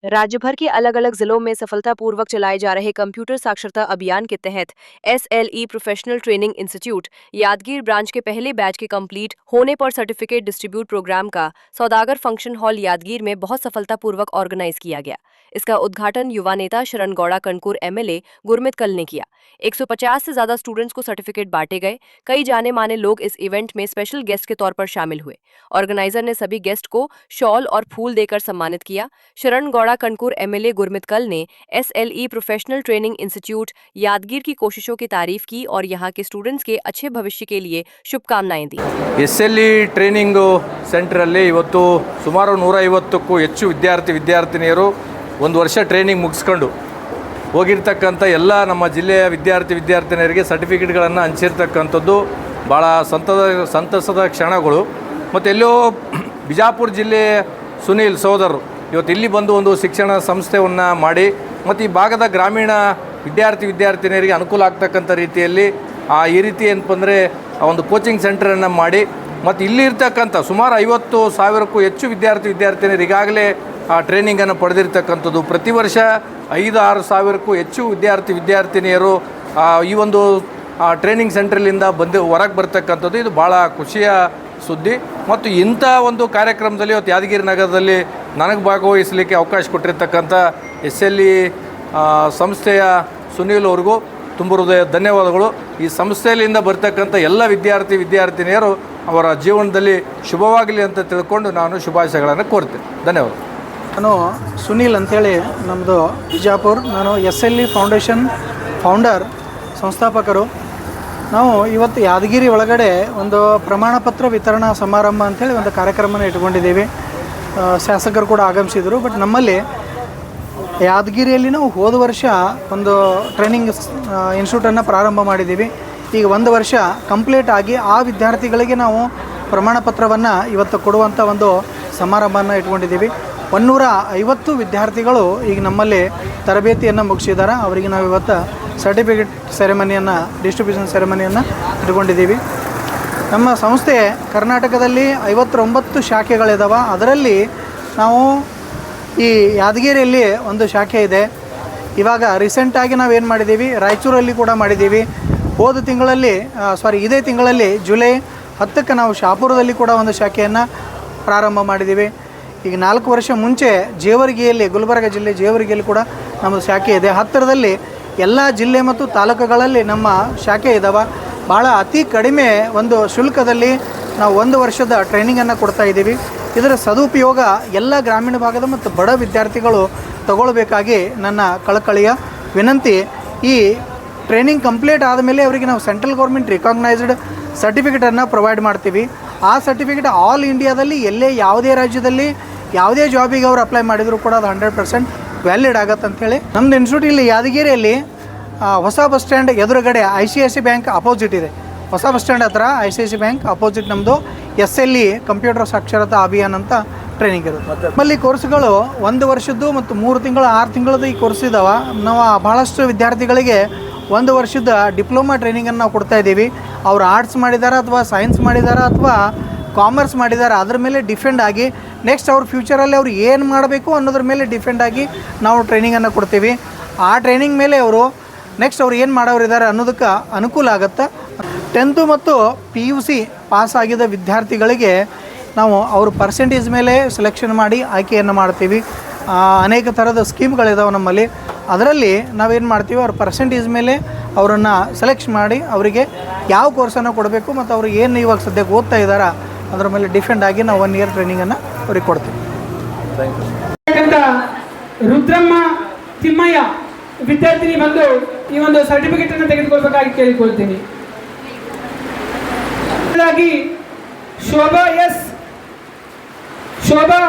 राज्य भर के अलग अलग जिलों में सफलतापूर्वक चलाए जा रहे कंप्यूटर साक्षरता अभियान के तहत SLE professional training institute Yadgir branch के पहले बैच के कंप्लीट होने पर सर्टिफिकेट डिस्ट्रीब्यूट प्रोग्राम का सौदागर फंक्शन हॉल यादगीर में बहुत सफलतापूर्वक ऑर्गेनाइज किया गया। इसका उद्घाटन युवा नेता शरण गौड़ा कनकुर एमएलए गुरमित कल ने किया। 150 से ज्यादा स्टूडेंट्स को सर्टिफिकेट बांटे गए। कई जाने माने लोग इस इवेंट में स्पेशल गेस्ट के तौर पर शामिल हुए। ऑर्गेनाइजर ने सभी गेस्ट को शॉल और फूल देकर सम्मानित किया। शरण गौड़ा कनकुर एमएलए गुरमित कल ने SLE professional training institute Yadgir की कोशिशों की तारीफ की और यहाँ के स्टूडेंट्स के अच्छे भविष्य के लिए शुभकामनाएं दी। ಎಸ್ಎಲ್ಇ ಟ್ರೈನಿಂಗ್ ಸೆಂಟ್ರಲ್ಲಿ ಇವತ್ತು ಸುಮಾರು 150ಕ್ಕೂ ಹೆಚ್ಚು ವಿದ್ಯಾರ್ಥಿನಿಯರು ಒಂದು ವರ್ಷ ಟ್ರೈನಿಂಗ್ ಮುಗಿಸ್ಕೊಂಡು ಹೋಗಿರ್ತಕ್ಕಂಥ ಎಲ್ಲ ನಮ್ಮ ಜಿಲ್ಲೆಯ ವಿದ್ಯಾರ್ಥಿನಿಯರಿಗೆ ಸರ್ಟಿಫಿಕೇಟ್ಗಳನ್ನು ಹಂಚಿರ್ತಕ್ಕಂಥದ್ದು ಭಾಳ ಸಂತಸದ ಕ್ಷಣಗಳು. ಮತ್ತು ಎಲ್ಲೋ ಬಿಜಾಪುರ ಜಿಲ್ಲೆಯ ಸುನೀಲ್ ಸೋದರರು ಇವತ್ತು ಇಲ್ಲಿ ಬಂದು ಒಂದು ಶಿಕ್ಷಣ ಸಂಸ್ಥೆಯನ್ನು ಮಾಡಿ ಮತ್ತು ಈ ಭಾಗದ ಗ್ರಾಮೀಣ ವಿದ್ಯಾರ್ಥಿನಿಯರಿಗೆ ಅನುಕೂಲ ಆಗ್ತಕ್ಕಂಥ ರೀತಿಯಲ್ಲಿ ಈ ರೀತಿ ಏನಪ್ಪ ಅಂದರೆ ಒಂದು ಕೋಚಿಂಗ್ ಸೆಂಟರನ್ನು ಮಾಡಿ ಮತ್ತು ಇಲ್ಲಿರ್ತಕ್ಕಂಥ ಸುಮಾರು 50,000ಕ್ಕೂ ಹೆಚ್ಚು ವಿದ್ಯಾರ್ಥಿನಿಯರು ಈಗಾಗಲೇ ಟ್ರೈನಿಂಗನ್ನು ಪಡೆದಿರ್ತಕ್ಕಂಥದ್ದು. ಪ್ರತಿ ವರ್ಷ 5-6 ಸಾವಿರಕ್ಕೂ ಹೆಚ್ಚು ವಿದ್ಯಾರ್ಥಿನಿಯರು ಈ ಒಂದು ಟ್ರೈನಿಂಗ್ ಸೆಂಟ್ರಲ್ಲಿಂದ ಹೊರಗೆ ಬರ್ತಕ್ಕಂಥದ್ದು ಇದು ಭಾಳ ಖುಷಿಯ ಸುದ್ದಿ. ಮತ್ತು ಇಂಥ ಒಂದು ಕಾರ್ಯಕ್ರಮದಲ್ಲಿ ಇವತ್ತು ಯಾದಗಿರಿ ನಗರದಲ್ಲಿ ನನಗೆ ಭಾಗವಹಿಸಲಿಕ್ಕೆ ಅವಕಾಶ ಕೊಟ್ಟಿರ್ತಕ್ಕಂಥ ಎಸ್ಎಲ್ಇ ಸಂಸ್ಥೆಯ ಸುನೀಲ್ ಅವ್ರಿಗೂ ತುಂಬ ಹೃದಯ ಧನ್ಯವಾದಗಳು. ಈ ಸಂಸ್ಥೆಯಲ್ಲಿಂದ ಬರ್ತಕ್ಕಂಥ ಎಲ್ಲ ವಿದ್ಯಾರ್ಥಿನಿಯರು ಅವರ ಜೀವನದಲ್ಲಿ ಶುಭವಾಗಲಿ ಅಂತ ತಿಳ್ಕೊಂಡು ನಾನು ಶುಭಾಶಯಗಳನ್ನು ಕೋರ್ತೇನೆ. ಧನ್ಯವಾದ. ನಾನು ಸುನೀಲ್ ಅಂಥೇಳಿ ನಮ್ಮದು ಬಿಜಾಪುರ. ನಾನು ಎಸ್ಎಲ್ಇ ಫೌಂಡೇಶನ್ ಫೌಂಡರ್ ಸಂಸ್ಥಾಪಕರು. ನಾವು ಇವತ್ತು ಯಾದಗಿರಿ ಒಳಗಡೆ ಒಂದು ಪ್ರಮಾಣ ಪತ್ರ ವಿತರಣಾ ಸಮಾರಂಭ ಅಂಥೇಳಿ ಒಂದು ಕಾರ್ಯಕ್ರಮನ ಇಟ್ಕೊಂಡಿದ್ದೀವಿ. ಶಾಸಕರು ಕೂಡ ಆಗಮಿಸಿದರು. ಬಟ್ ನಮ್ಮಲ್ಲಿ ಯಾದಗಿರಿಯಲ್ಲಿ ನಾವು ಹೋದ ವರ್ಷ ಒಂದು ಟ್ರೈನಿಂಗ್ ಇನ್ಸ್ಟಿಟ್ಯೂಟನ್ನು ಪ್ರಾರಂಭ ಮಾಡಿದ್ದೀವಿ. ಈಗ 1 ವರ್ಷ ಕಂಪ್ಲೀಟ್ ಆಗಿ ಆ ವಿದ್ಯಾರ್ಥಿಗಳಿಗೆ ನಾವು ಪ್ರಮಾಣ ಪತ್ರವನ್ನು ಇವತ್ತು ಕೊಡುವಂಥ ಒಂದು ಸಮಾರಂಭನ ಇಟ್ಕೊಂಡಿದ್ದೀವಿ. 150 ವಿದ್ಯಾರ್ಥಿಗಳು ಈಗ ನಮ್ಮಲ್ಲಿ ತರಬೇತಿಯನ್ನು ಮುಗಿಸಿದ್ದಾರೆ. ಅವರಿಗೆ ನಾವು ಇವತ್ತು ಸರ್ಟಿಫಿಕೇಟ್ ಸೆರೆಮನಿಯನ್ನು ಡಿಸ್ಟ್ರಿಬ್ಯೂಷನ್ ಸೆರೆಮನಿಯನ್ನು ಇಟ್ಕೊಂಡಿದ್ದೀವಿ. ನಮ್ಮ ಸಂಸ್ಥೆ ಕರ್ನಾಟಕದಲ್ಲಿ 59 ಶಾಖೆಗಳಿದ್ದಾವೆ. ಅದರಲ್ಲಿ ನಾವು ಈ ಯಾದಗಿರಿಯಲ್ಲಿ ಒಂದು ಶಾಖೆ ಇದೆ. ಇವಾಗ ರೀಸೆಂಟಾಗಿ ನಾವೇನು ಮಾಡಿದ್ದೀವಿ, ರಾಯಚೂರಲ್ಲಿ ಕೂಡ ಮಾಡಿದ್ದೀವಿ. ಇದೇ ತಿಂಗಳಲ್ಲಿ ಜುಲೈ 10ಕ್ಕೆ ನಾವು ಶಾಪುರದಲ್ಲಿ ಕೂಡ ಒಂದು ಶಾಖೆಯನ್ನು ಪ್ರಾರಂಭ ಮಾಡಿದ್ದೀವಿ. ಈಗ 4 ವರ್ಷ ಮುಂಚೆ ಜೇವರ್ಗಿಯಲ್ಲಿ, ಗುಲ್ಬರ್ಗ ಜಿಲ್ಲೆ ಜೇವರ್ಗಿಯಲ್ಲಿ ಕೂಡ ನಮ್ಮದು ಶಾಖೆ ಇದೆ. ಹತ್ತಿರದಲ್ಲಿ ಎಲ್ಲ ಜಿಲ್ಲೆ ಮತ್ತು ತಾಲೂಕುಗಳಲ್ಲಿ ನಮ್ಮ ಶಾಖೆ ಇದ್ದಾವೆ. ಭಾಳ ಅತಿ ಕಡಿಮೆ ಒಂದು ಶುಲ್ಕದಲ್ಲಿ ನಾವು 1 ವರ್ಷದ ಟ್ರೈನಿಂಗನ್ನು ಕೊಡ್ತಾಯಿದ್ದೀವಿ. ಇದರ ಸದುಪಯೋಗ ಎಲ್ಲ ಗ್ರಾಮೀಣ ಭಾಗದ ಮತ್ತು ಬಡ ವಿದ್ಯಾರ್ಥಿಗಳು ತಗೊಳ್ಬೇಕಾಗಿ ನನ್ನ ಕಳಕಳಿಯ ವಿನಂತಿ. ಈ ಟ್ರೈನಿಂಗ್ ಕಂಪ್ಲೀಟ್ ಆದಮೇಲೆ ಅವರಿಗೆ ನಾವು ಸೆಂಟ್ರಲ್ ಗೌರ್ಮೆಂಟ್ ರಿಕಾಗ್ನೈಸ್ಡ್ ಸರ್ಟಿಫಿಕೇಟನ್ನು ಪ್ರೊವೈಡ್ ಮಾಡ್ತೀವಿ. ಆ ಸರ್ಟಿಫಿಕೇಟ್ ಆಲ್ ಇಂಡಿಯಾದಲ್ಲಿ ಯಾವುದೇ ರಾಜ್ಯದಲ್ಲಿ ಯಾವುದೇ ಜಾಬಿಗೆ ಅವರು ಅಪ್ಲೈ ಮಾಡಿದರೂ ಕೂಡ ಅದು 100% ವ್ಯಾಲಿಡ್ ಆಗುತ್ತೆ ಅಂಥೇಳಿ. ನಮ್ಮದು ಇನ್ಸ್ಟಿಟ್ಯೂಟ್ ಇಲ್ಲಿ ಯಾದಗಿರಿಯಲ್ಲಿ ಹೊಸ ಬಸ್ ಸ್ಟ್ಯಾಂಡ್ ಎದುರುಗಡೆ ICICI ಬ್ಯಾಂಕ್ ಅಪೋಸಿಟ್ ಇದೆ. ಹೊಸ ಬಸ್ ಸ್ಟ್ಯಾಂಡ್ ಹತ್ರ ICICI ಬ್ಯಾಂಕ್ ಅಪೋಸಿಟ್ ನಮ್ಮದು SLE ಕಂಪ್ಯೂಟರ್ ಸಾಕ್ಷರತಾ ಅಭಿಯಾನ ಅಂತ ಟ್ರೈನಿಂಗ್ ಇರುತ್ತೆ. ನಮ್ಮಲ್ಲಿ ಕೋರ್ಸ್ಗಳು 1 ವರ್ಷದ್ದು ಮತ್ತು 3 ತಿಂಗಳು 6 ತಿಂಗಳದ್ದು ಈ ಕೋರ್ಸ್ ಇದ್ದಾವೆ. ನಾವು ಭಾಳಷ್ಟು ವಿದ್ಯಾರ್ಥಿಗಳಿಗೆ 1 ವರ್ಷದ ಡಿಪ್ಲೊಮಾ ಟ್ರೈನಿಂಗನ್ನು ನಾವು ಕೊಡ್ತಾಯಿದ್ದೀವಿ. ಅವರು ಆರ್ಟ್ಸ್ ಮಾಡಿದ್ದಾರೆ ಅಥವಾ ಸೈನ್ಸ್ ಮಾಡಿದ್ದಾರೆ ಅಥವಾ ಕಾಮರ್ಸ್ ಮಾಡಿದ್ದಾರೆ, ಅದ್ರ ಮೇಲೆ ಡಿಫೆಂಡ್ ಆಗಿ ನೆಕ್ಸ್ಟ್ ಅವ್ರ ಫ್ಯೂಚರಲ್ಲಿ ಅವ್ರು ಏನು ಮಾಡಬೇಕು ಅನ್ನೋದ್ರ ಮೇಲೆ ಡಿಫೆಂಡ್ ಆಗಿ ನಾವು ಟ್ರೈನಿಂಗನ್ನು ಕೊಡ್ತೀವಿ. ಆ ಟ್ರೈನಿಂಗ್ ಮೇಲೆ ಅವರು ನೆಕ್ಸ್ಟ್ ಅವ್ರು ಏನು ಮಾಡೋರಿದ್ದಾರೆ ಅನ್ನೋದಕ್ಕೆ ಅನುಕೂಲ ಆಗುತ್ತೆ. 10th ಮತ್ತು PUC ಪಾಸ್ ಆಗಿದ್ದ ವಿದ್ಯಾರ್ಥಿಗಳಿಗೆ ನಾವು ಅವ್ರ ಪರ್ಸೆಂಟೇಜ್ ಮೇಲೆ ಸೆಲೆಕ್ಷನ್ ಮಾಡಿ ಆಯ್ಕೆಯನ್ನು ಮಾಡ್ತೀವಿ. ಅನೇಕ ಥರದ ಸ್ಕೀಮ್ಗಳಿದಾವೆ ನಮ್ಮಲ್ಲಿ. ಅದರಲ್ಲಿ ನಾವೇನು ಮಾಡ್ತೀವಿ, ಅವ್ರ ಪರ್ಸೆಂಟೇಜ್ ಮೇಲೆ ಅವರನ್ನು ಸೆಲೆಕ್ಟ್ ಮಾಡಿ ಅವರಿಗೆ ಯಾವ ಕೋರ್ಸನ್ನು ಕೊಡಬೇಕು ಮತ್ತು ಅವರು ಏನು ಇವಾಗ ಸದ್ಯಕ್ಕೆ ಓದ್ತಾ ಇದ್ದಾರೆ ಅದರ ಮೇಲೆ ಡಿಫೆಂಡ್ ಆಗಿ ನಾವು 1 ಇಯರ್ ಟ್ರೈನಿಂಗನ್ನು ಅವ್ರಿಗೆ ಕೊಡ್ತೀವಿ. ರುದ್ರಮ್ಮ ತಿಮ್ಮಯ್ಯ ವಿದ್ಯಾರ್ಥಿನಿ ಬಂದು ಈ ಒಂದು ಸರ್ಟಿಫಿಕೇಟನ್ನು ತೆಗೆದುಕೊಳ್ಬೇಕಾಗಿ ಕೇಳಿಕೊಳ್ತೀನಿ. ಶೋಭಾ ಎಸ್ ಶೋಭಾ